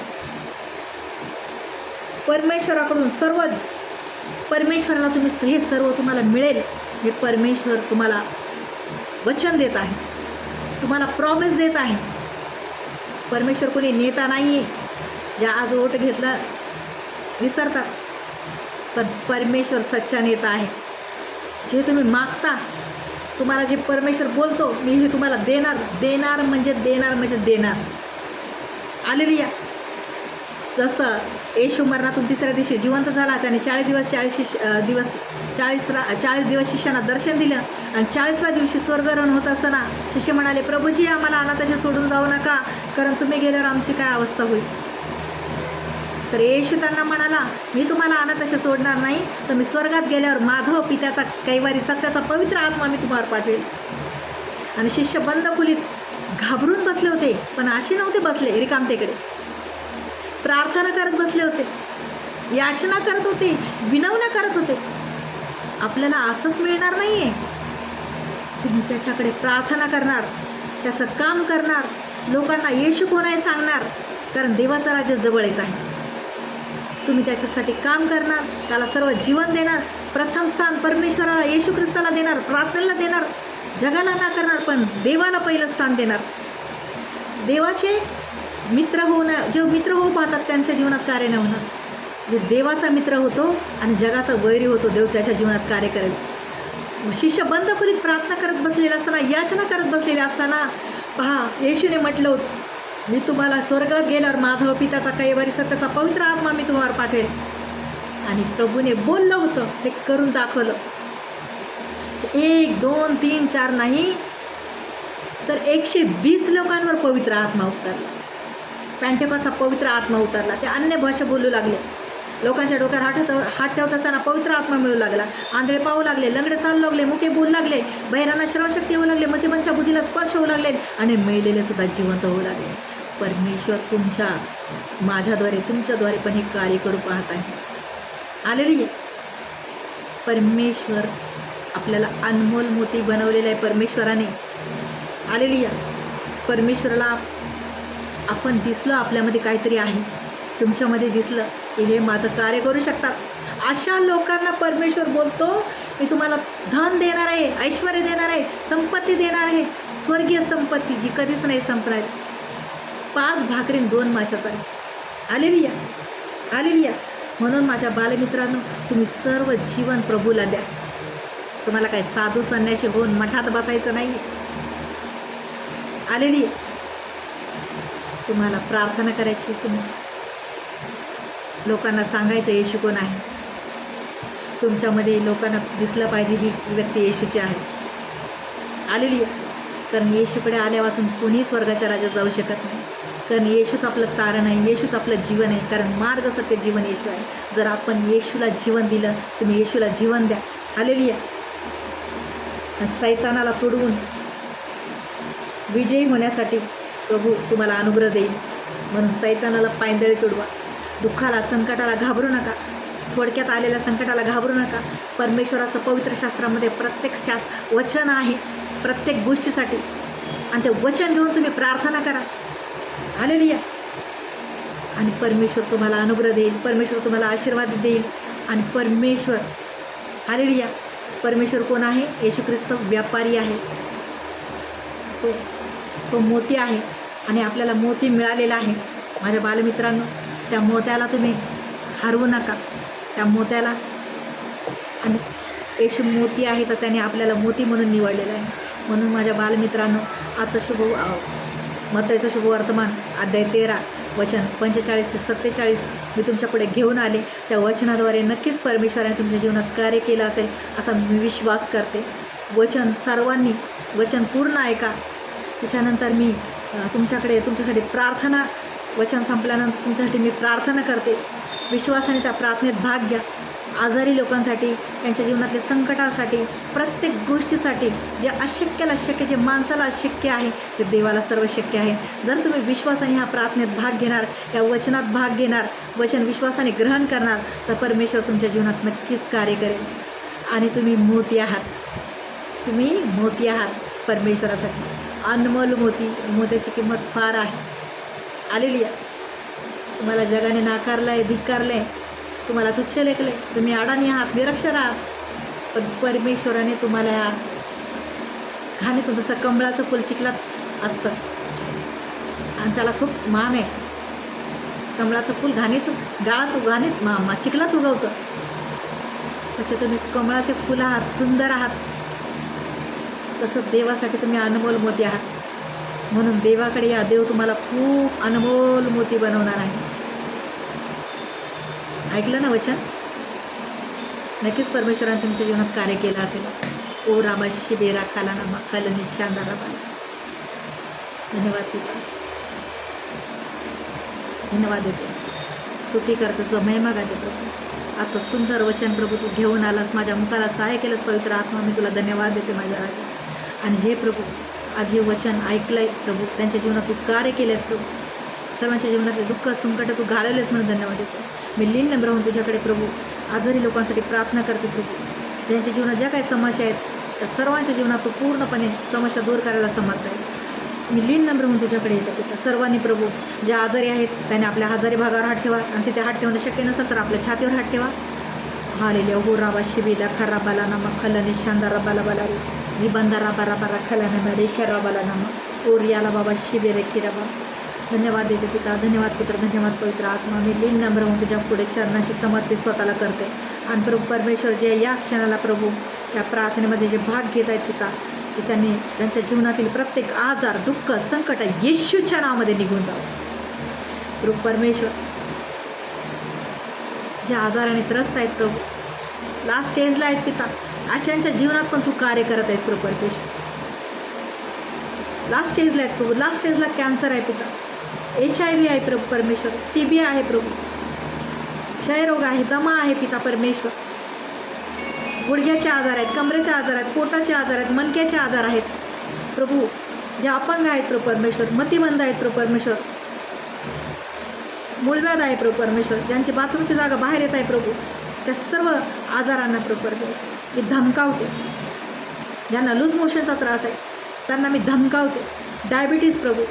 परमेश्वराकडून परमेश्वराला हे सर्व तुम्हाला मिळेल. हे परमेश्वर तुम्हाला वचन देत आहे, तुम्हाला प्रॉमिस देत आहे. परमेश्वर कोणी नेता नाही आहे ज्या आज वोट घेतला विसरतात, पण परमेश्वर सच्चा नेता आहे. जे तुम्ही मागता, तुम्हाला जे परमेश्वर बोलतो मी हे तुम्हाला देणार म्हणजे देणार. हालेलुया. जसं येशू मरणातून तिसऱ्या दिवशी जिवंत झाला, त्याने 40 दिवस शिष्यांना दर्शन दिलं आणि 40व्या दिवशी स्वर्गारोहण होत असताना शिष्य म्हणाले, प्रभूजी आम्हाला अनाथाशी सोडून जाऊ नका, कारण तुम्ही गेल्यावर आमची काय अवस्था होईल. तर येशू त्यांना म्हणाला, मी तुम्हाला अनाथाशी सोडणार नाही, तर मी स्वर्गात गेल्यावर माझा पित्याचा कैवारी सत्याचा पवित्र आत्मा मी तुम्हाला पाठवेल. आणि शिष्य बंद खोलीत घाबरून बसले होते, पण असे नव्हते बसले रिकामटेकडे. प्रार्थना करत बसले होते, याचना करत होते, विनवण्या करत होते. आपल्याला असंच मिळणार नाही आहे. तुम्ही त्याच्याकडे प्रार्थना करणार, त्याचं काम करणार, लोकांना येशू कोण आहे सांगणार, कारण देवाचं राज्य जवळ येत आहे. तुम्ही त्याच्यासाठी काम करणार, त्याला सर्व जीवन देणार, प्रथम स्थान परमेश्वराला येशू ख्रिस्ताला देणार, प्रार्थनेला देणार, जगाला ना करणार, पण देवाला पहिलं स्थान देणार. देवाचे मित्र जे मित्र होऊ पाहतात त्यांच्या जीवनात कार्य नाही होणार. जो देवाचा मित्र होतो आणि जगाचा वैरी होतो, देव त्याच्या जीवनात कार्य करेल. शिष्य बंद खोलीत प्रार्थना करत बसलेले असताना, याचना करत बसलेले असताना पहा, येशूने म्हटलं होतं, मी तुम्हाला स्वर्गात गेल्यावर माझा पित्याचा कैवारी सत्याचा पवित्र आत्मा मी तुम्हाला पाठवेल. आणि प्रभूने बोललं होतं, ते करून दाखवलं. 1, 2, 3, 4 नाही तर 120 लोकांवर पवित्र आत्मा उतरला. पेंटेकॉस्टचा पवित्र आत्मा उतरला. ते अन्य भाषा बोलू लागले. लोकांच्या डोक्यावर हात ठेवत असताना पवित्र आत्मा मिळू लागला. आंधळे पाहू लागले, लंगडे चालू लागले, मुके बोलू लागले, बहिरांना श्रवणशक्ती होऊ लागले, मतिमंतांच्या बुद्धीला स्पर्श होऊ लागले आणि मेलेले सुद्धा जिवंत होऊ लागले. परमेश्वर माझ्याद्वारे तुमच्याद्वारे पण हे कार्य करू पाहत आहे. हालेलुया. परमेश्वर आपल्याला अनमोल मोती बनवलेलं आहे परमेश्वराने. हालेलुया. परमेश्वराला आपण दिसलं, आपल्यामध्ये काहीतरी आहे, तुमच्यामध्ये दिसलं की हे माझं कार्य करू शकतात, अशा लोकांना परमेश्वर बोलतो, मी तुम्हाला धन देणार आहे, ऐश्वर्य देणार आहे, संपत्ती देणार आहे, स्वर्गीय संपत्ती जी कधीच नाही संपणार. 5 भाकरी 2 माशाचा आहे. हालेलुया. हालेलुया. म्हणून माझ्या बालमित्रांनो, तुम्ही सर्व जीवन प्रभूला द्या. तुम्हाला काय साधू संन्याशी होऊन मठात बसायचं नाही. हालेलुया. तुम्हाला प्रार्थना करायची, तुम्ही लोकांना सांगायचं येशू कोण आहे. तुमच्यामध्ये लोकांना दिसलं पाहिजे ही व्यक्ती येशूची आहे. हालेलुया. कारण येशूकडे आल्यापासून कोणी स्वर्गाच्या राज्यात जाऊ शकत नाही, कारण येशूच आपलं तारण आहे, येशूच आपलं जीवन आहे, कारण मार्ग सत्य जीवन येशू आहे. जर आपण येशूला जीवन दिलं, तुम्ही येशूला जीवन द्या. हालेलुया. सैतानाला तोडवून विजयी होण्यासाठी प्रभू तुम्हाला अनुग्रह देईल. म्हणून सैतानाला पायंदळी तोडवा. दुःखाला, संकटाला घाबरू नका. थोडक्यात आलेल्या संकटाला घाबरू नका. परमेश्वराचं पवित्र शास्त्रामध्ये प्रत्येक वचन आहे प्रत्येक गोष्टीसाठी, आणि ते वचन घेऊन तुम्ही प्रार्थना करा. हालेलुया. आणि परमेश्वर तुम्हाला अनुग्रह देईल, परमेश्वर तुम्हाला आशीर्वाद देईल. आणि परमेश्वर, हालेलुया, परमेश्वर कोण आहे? येशू ख्रिस्त व्यापारी आहे. तो मोती आहे आणि आपल्याला मोती मिळालेला आहे. माझ्या बालमित्रांनो, त्या मोत्याला तुम्ही हरवू नका. त्या मोत्याला, आणि येशू मोती आहे तर त्याने आपल्याला मोती म्हणून निवडलेलं आहे. म्हणून माझ्या बालमित्रांनो, आजचं मत्ताईचं शुभवर्तमान अध्याय 13 वचन 45 ते 47 मी तुमच्यापुढे घेऊन आले. त्या वचनाद्वारे नक्कीच परमेश्वराने तुमच्या जीवनात कार्य केलं असेल असा मी विश्वास करते. वचन सर्वांनी वचन पूर्ण ऐका. त्याच्यानंतर मी तुमच्यासाठी प्रार्थना, वचन संपल्यानंतर तुमच्यासाठी मी प्रार्थना करते. विश्वासाने त्या प्रार्थनेत भाग घ्या. आजारी लोकांसाठी, त्यांच्या जीवनातल्या संकटासाठी, प्रत्येक गोष्टीसाठी, जे अशक्याला शक्य, जे माणसाला अशक्य आहे ते देवाला सर्व शक्य आहे. जर तुम्ही विश्वासाने ह्या प्रार्थनेत भाग घेणार, या वचनात भाग घेणार, वचन विश्वासाने ग्रहण करणार, तर परमेश्वर तुमच्या जीवनात नक्कीच कार्य करेल. आणि तुम्ही मोती आहात. तुम्ही मोती आहात परमेश्वरासाठी, अनमोल मोती. मोत्याची किंमत फार आहे. हालेलुया. तुम्हाला जगाने नाकारलं आहे, धिक्कारलं आहे, तुम्हाला तुच्छ लेखलं आहे, तुम्ही अडाणी आहात, निरक्षर आहात, पण परमेश्वराने तुम्हाला या घाणीतून, जसं कमळाचं फुल चिखलात असतं आणि त्याला खूप मान आहे. कमळाचं फुल घाणीत चिखलात उगवतं, तसे तुम्ही कमळाचे फुलं आहात, सुंदर आहात. तसं देवासाठी तुम्ही अनमोल मोती आहात. म्हणून देवाकडे या. देव तुम्हाला खूप अनमोल मोती बनवणार आहे. ऐकलं ना वचन? नक्कीच परमेश्वराने तुमच्या जीवनात कार्य केलं असेल. ओ रामाशी बेरा खाला नामा खाल निशांदा राबा. धन्यवाद पिता, धन्यवाद देते, स्तुती करते, तुझा महिमा गाते प्रभू. आजचं सुंदर वचन प्रभू तू घेऊन आलास, माझ्या मुखाला सहाय्य केलंस पवित्र आत्मा. मी तुला धन्यवाद देते माझ्या राजा. आणि जे प्रभू आज हे वचन ऐकलं आहे प्रभू, त्यांच्या जीवनात तू कार्य केले आहेस प्रभू, सर्वांच्या जीवनातले दुःख संकट तू घालवलेस म्हणून धन्यवाद देतो. मी लीन नम्र होऊन तुझ्याकडे प्रभू आजारी लोकांसाठी प्रार्थना करते प्रभू. त्यांच्या जीवनात ज्या काही समस्या आहेत त्या सर्वांच्या जीवनात तू पूर्णपणे समस्या दूर करायला समर्थ आहे. मी लीन नम्र होऊन तुझ्याकडे येतो पिता. सर्वांनी प्रभू ज्या आजारी आहेत त्याने आपल्या आजारी भागावर हात ठेवा, आणि तिथे हात ठेवणं शक्य नसेल तर आपल्या छातीवर हात ठेवा. हालेलुया. हो राबा शिबीला खराबाला नामा खला निशांदा रबाला बाला रे निबंधा राबा राबा राखाला नामा रेख्या राबाला नामा ओरियाला बाबा शिबे रेखी रबा. धन्यवाद देते पिता, धन्यवाद पुत्र, धन्यवाद पवित्र आत्मा. मी लीन नम्र होऊन तुझ्या पुढे चरणाशी समर्पित स्वतःला करते. आणि प्रभू परमेश्वर जे या क्षणाला प्रभू या प्रार्थनेमध्ये जे भाग घेत आहेत पिता, ते त्यांनी त्यांच्या जीवनातील प्रत्येक आजार, दुःख, संकट येशूच्या नावामध्ये निघून जावं. प्रभू परमेश्वर जे आजाराने त्रस्त आहेत प्रभू, लास्ट स्टेजला आहेत पिता, अशांच्या जीवनात पण तू कार्य करत आहेस प्रभू परमेश्वर. लास्ट स्टेजला आहेत प्रभू, लास्ट स्टेजला कॅन्सर आहे पिता, HIV आहे प्रभू परमेश्वर, TB आहे प्रभू, क्षयरोग आहे, दमा आहे पिता परमेश्वर, गुडघ्याचे आजार आहेत, कमरेचे आजार आहेत, पोटाचे आजार आहेत, मणक्याचे आजार आहेत प्रभू, जे अपंग आहेत प्रभू परमेश्वर, मतिमंद आहेत प्रभू परमेश्वर, मूळव्याध आहे प्रभू परमेश्वर, ज्यांची बाथरूमची जागा बाहेर येत आहे प्रभू, त्या सर्व आजारांना प्रभू परमेश्वर मी धमकावते. ज्यांना लूज मोशनचा त्रास आहे त्यांना मी धमकावते. डायबिटीज प्रभू,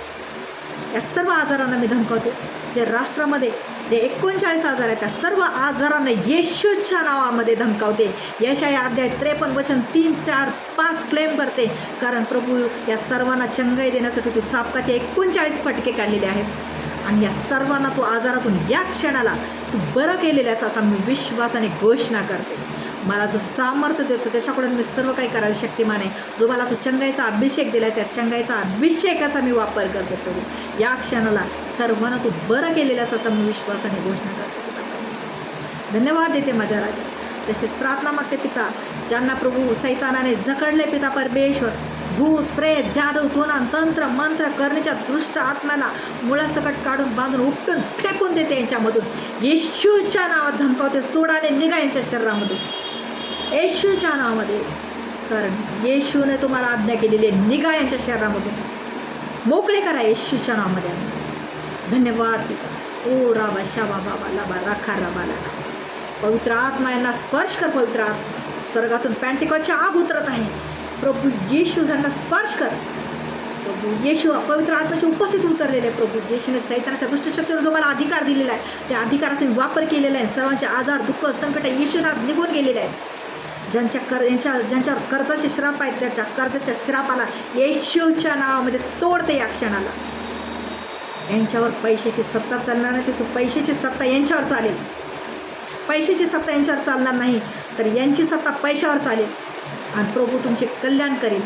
या सर्व आजारांना मी धमकावते. जे राष्ट्रामध्ये जे 39 आजार आहेत त्या सर्व आजारांना येशूच्या नावामध्ये धमकावते. यशाया अध्याय 53 वचन 3, 4, 5 क्लेम करते. कारण प्रभू या सर्वांना चंगाई देण्यासाठी तू चापकाचे 39 फटके काढलेले आहेत, आणि या सर्वांना तू आजारातून या क्षणाला तू बरं केलेलं आहेस असा मी विश्वासाने घोषणा करते. मला जो सामर्थ्य देतो त्याच्याकडून मी सर्व काही करायला शक्तिमान आहे. जो मला तू चंगाईचा अभिषेक दिला आहे त्या चंगाईचा अभिषेकाचा मी वापर करते प्रभू. या क्षणाला सर्वांना तू बरं केलेलं आहेस असा मी विश्वासाने घोषणा करते. धन्यवाद देते माझ्या राजा. तसेच प्रार्थना मागते पिता, ज्यांना प्रभू सैतानाने जकडले पिता परमेश्वर, भूत, प्रेत, जादू, तोना, तंत्र, मंत्र करण्याच्या दृष्ट आत्म्याला मुळासकट काढून बांधून उपटून फेकून देते यांच्यामधून. येशूच्या नावात धमकावते, सोडाने निघा यांच्या शरीरामधून येशूच्या नावामध्ये. कारण येशूने तुम्हाला आज्ञा केलेली आहे, निघा यांच्या शरीरामधून, मोकळे करा येशूच्या नावामध्ये. धन्यवाद पिता. ओ राबा शाबा बाबा लाबा राखा राबा लाबा. पवित्र आत्मा यांना स्पर्श कर. पवित्र आत्मा स्वर्गातून पॅन्टिकॉची आग उतरत आहे प्रभू येशू, त्यांना स्पर्श कर प्रभू येशू. पवित्र आत्म्याची उपस्थिती उतरलेले आहे प्रभू येशूने सैतानाच्या दुष्टशक्तीवर जो मला अधिकार दिलेला आहे त्या अधिकाराचा मी वापर केलेला आहे. सर्वांचे आजार, दुःख, संकट येशूना निघून गेलेले आहेत. ज्यांच्यावर कर्जाचे श्राप आहेत त्याच्या कर्जाच्या श्रापाला येशूच्या नावामध्ये तोडते. या क्षणाला यांच्यावर पैशाची सत्ता चालणार नाही, तर पैशाची सत्ता यांच्यावर चालेल. पैशाची सत्ता यांच्यावर चालणार नाही, तर यांची सत्ता पैशावर चालेल. आणि प्रभू तुमचे कल्याण करेल.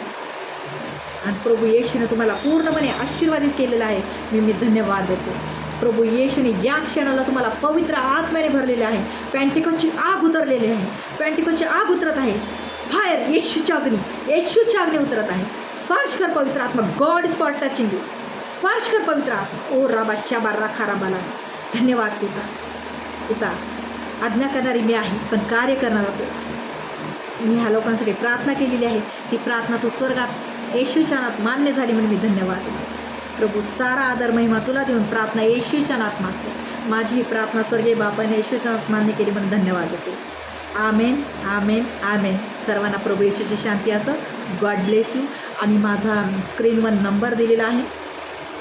आणि प्रभू येशूने तुम्हाला पूर्णपणे आशीर्वादित केलेलं आहे. मी धन्यवाद देतो. प्रभू येशूने या क्षणाला तुम्हाला पवित्र आत्म्याने भरलेले आहे. पेंटिकोसची आग उतरलेली आहे. पेंटिकोसची आग उतरत आहे. फायर, येशूची अग्नी उतरत आहे. स्पर्श कर पवित्र आत्मा. God is for touching you. स्पर्श कर पवित्र आत्मा. ओ राबा शाबा राखा राबाला. धन्यवाद पिता. आज्ञा करणारी मी आहे, पण कार्य करणारा तो. मी ह्या लोकांसाठी प्रार्थना केलेली आहे. ती प्रार्थना तू स्वर्गात येशूच्या नावात मान्य झाली म्हणून मी धन्यवाद देतो. प्रभू सारा आदर महिमा तुला देऊन प्रार्थना येशूच्या नावात मागते. माझी ही प्रार्थना स्वर्गीय बापाने येशूच्या नावात मान्य केली म्हणून धन्यवाद देतो. आमेन, आमेन, आमेन. सर्वांना प्रभू येशूची शांती असो. God bless you. आणि माझा स्क्रीनवर नंबर दिलेला आहे.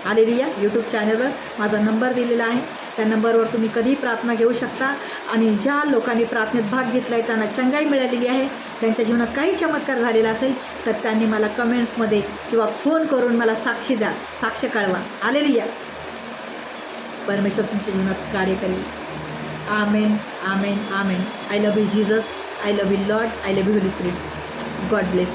हालेलुया. यूट्यूब चॅनलवर माझा नंबर दिलेला आहे. त्या नंबरवर तुम्ही कधीही प्रार्थना घेऊ शकता. आणि ज्या लोकांनी प्रार्थनेत भाग घेतला आहे त्यांना चंगाई मिळालेली आहे, त्यांच्या जीवनात काही चमत्कार झालेला असेल तर त्यांनी मला कमेंट्समध्ये किंवा फोन करून मला साक्षी द्या, साक्ष कळवा. हालेलुया. परमेश्वर तुमच्या जीवनात कार्य करेल. Amen, amen, amen. I love you Jesus. I love you Lord. I love you Holy Spirit. God bless.